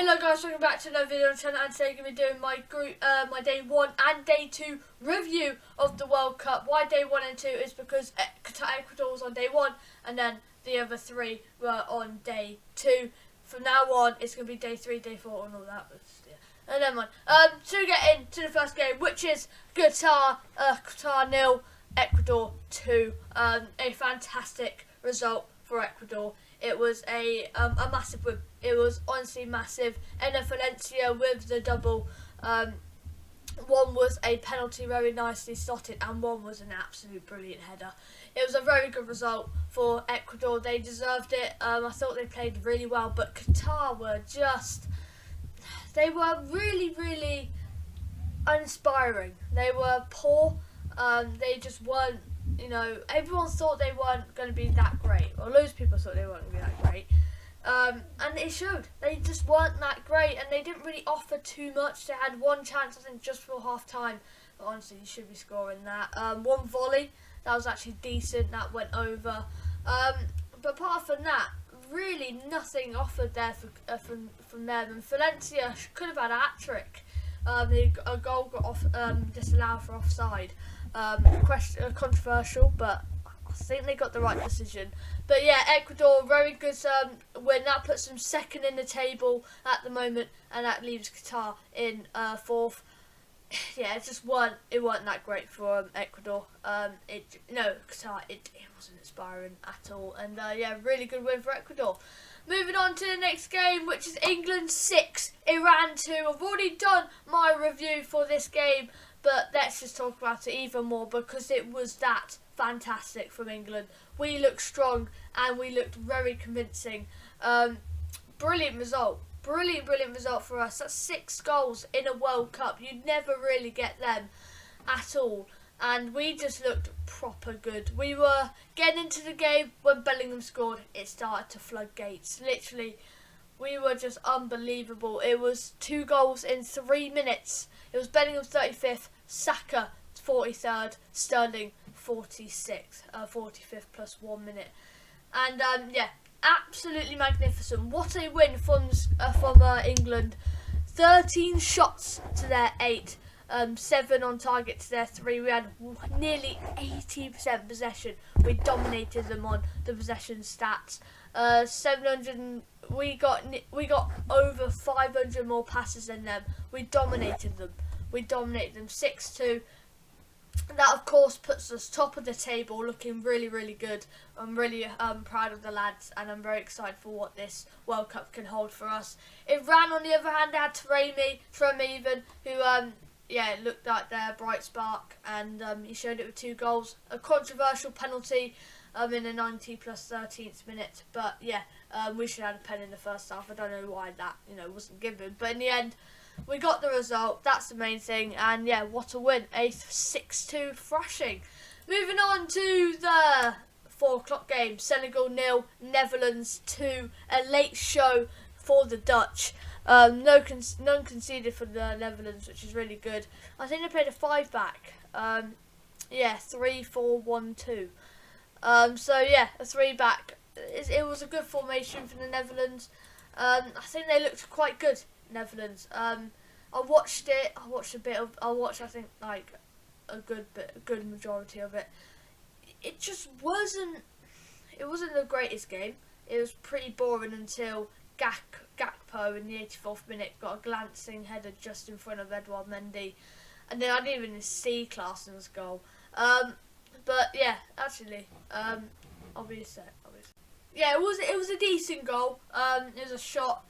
Hello guys, welcome back to another video on the channel, and today I'm going to be doing my my day 1 and day 2 review of the World Cup. Why day 1 and 2 is because Ecuador was on day 1 and then the other 3 were on day 2. From now on it's going to be day 3, day 4 and all that. And then to get into the first game, which is Qatar 0, Ecuador 2. A fantastic result for Ecuador. It was a massive win. It was honestly massive. Enner Valencia with the double. One was a penalty very nicely slotted, and one was an absolute brilliant header. It was a very good result for Ecuador. They deserved it. I thought they played really well, but Qatar were they were really, really uninspiring. They were poor. They just weren't. You know, everyone thought they weren't going to be that great, or loads of people thought they weren't going to be that great, and it showed. They just weren't that great, and they didn't really offer too much. They had one chance, I think, just for half time, but honestly, you should be scoring that. One volley, that was actually decent, that went over, but apart from that, really nothing offered there from them, and Valencia could have had a hat-trick. A goal got off, disallowed for offside. Controversial, but I think they got the right decision. But yeah, Ecuador, very good win. That puts them second in the table at the moment, and that leaves Qatar in fourth. Yeah, it wasn't that great for Ecuador. Qatar, it wasn't inspiring at all. And yeah, really good win for Ecuador. Moving on to the next game, which is England 6, Iran 2. I've already done my review for this game, but let's just talk about it even more because it was that fantastic from England. We looked strong and we looked very convincing. Brilliant result. Brilliant result for us. That's 6 goals in a World Cup. You'd never really get them at all. And we just looked proper good. We were getting into the game when Bellingham scored. It started to floodgates. Literally, we were just unbelievable. It was 2 goals in 3 minutes. It was Bellingham 35th, Saka 43rd, Sterling 46th, 45th plus 1 minute. And yeah, absolutely magnificent. What a win from England. 13 shots to their 8. 7 on target to their 3. We had nearly 80% possession. We dominated them on the possession stats. 700. We got over 500 more passes than them. We dominated them. 6-2. That of course puts us top of the table, looking really, really good. I'm really proud of the lads, and I'm very excited for what this World Cup can hold for us. Iran, on the other hand, they had Tremaven, who yeah, it looked like their bright spark, and he showed it with 2 goals. A controversial penalty in the 90 plus 13th minute, but yeah, we should have had a pen in the first half. I don't know why that wasn't given, but in the end, we got the result. That's the main thing, and yeah, what a win! A 6-2 thrashing. Moving on to the 4 o'clock game: Senegal 0, Netherlands 2. A late show for the Dutch. None conceded for the Netherlands, which is really good. I think they played a 5-back. Yeah, 3-4-1-2. So yeah, a 3-back. It was a good formation for the Netherlands. I think they looked quite good, Netherlands. I watched it. I watched I think like a good majority of it. It just wasn't. It wasn't the greatest game. It was pretty boring until Gakpo in the 84th minute got a glancing header just in front of Edouard Mendy, and then I didn't even see Klaasen's goal. But yeah, actually, obviously, yeah, it was a decent goal. It was a shot,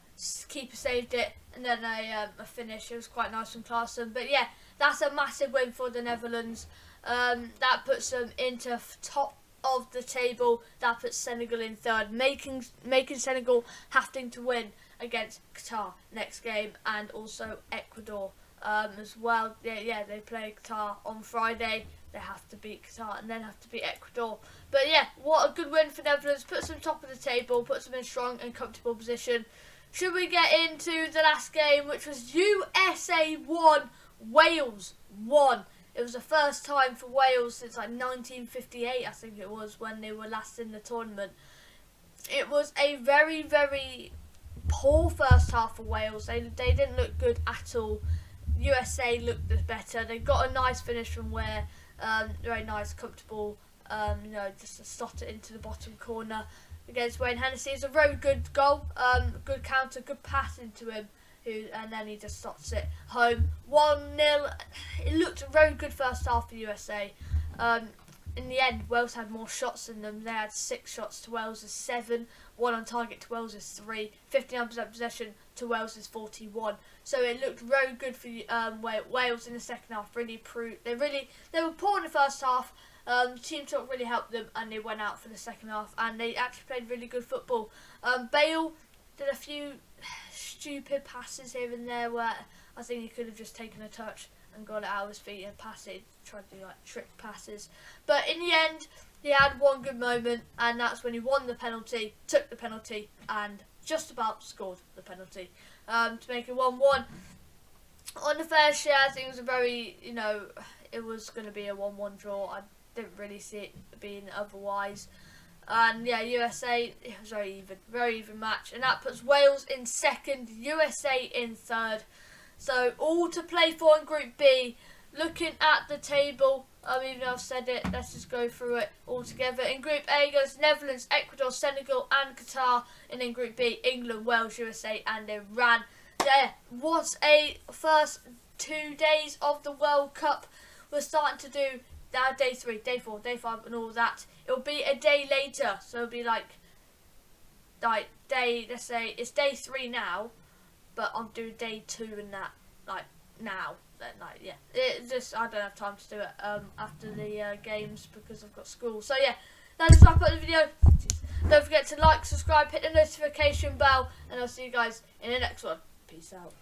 keeper saved it, and then a finish. It was quite nice from Klaasen. But yeah, that's a massive win for the Netherlands. That puts them into top of the table. That puts Senegal in 3rd, making Senegal having to win against Qatar next game, and also Ecuador as well. Yeah, they play Qatar on Friday. They have to beat Qatar and then have to beat Ecuador. But yeah, what a good win for Netherlands. Puts them top of the table, puts them in strong and comfortable position. Should we get into the last game, which was USA 1, Wales 1. It was the first time for Wales since like 1958, I think it was, when they were last in the tournament. It was a very, very poor first half for Wales. They didn't look good at all. USA looked better. They got a nice finish from where, very nice, comfortable, just a slot it into the bottom corner against Wayne Hennessy. It's a very good goal, good counter, good pass into him, and then he just slots it home. 1-0. It looked a very good first half for USA. In the end, Wales had more shots than them. They had 6 shots to Wales' 7, 1 on target to Wales' 3, 59% possession to Wales' 41. So it looked very good for Wales in the second half. Really proved they were poor in the first half. Team talk really helped them, and they went out for the second half, and they actually played really good football. Bale did a few stupid passes here and there where I think he could have just taken a touch and got it out of his feet and passed it, tried to do like trick passes. But in the end, he had one good moment, and that's when he won the penalty, took the penalty, and just about scored the penalty to make it 1-1. On the fair share, I think it was a very, it was going to be a 1-1 draw. I didn't really see it being otherwise. And yeah, USA, it was very even match. And that puts Wales in second, USA in third. So all to play for in Group B. Looking at the table, even though I've said it, let's just go through it all together. In Group A goes Netherlands, Ecuador, Senegal and Qatar. And in Group B, England, Wales, USA and Iran. There was a first 2 days of the World Cup. We're starting to do now day 3, day 4, day 5 and all that. It'll be a day later, so it'll be like day, let's say it's day 3 now, but I'm doing day 2 and that now. Then yeah, it just I don't have time to do it after the games because I've got school. So yeah, that's wrap up the video. Don't forget to like, subscribe, hit the notification bell, and I'll see you guys in the next one. Peace out.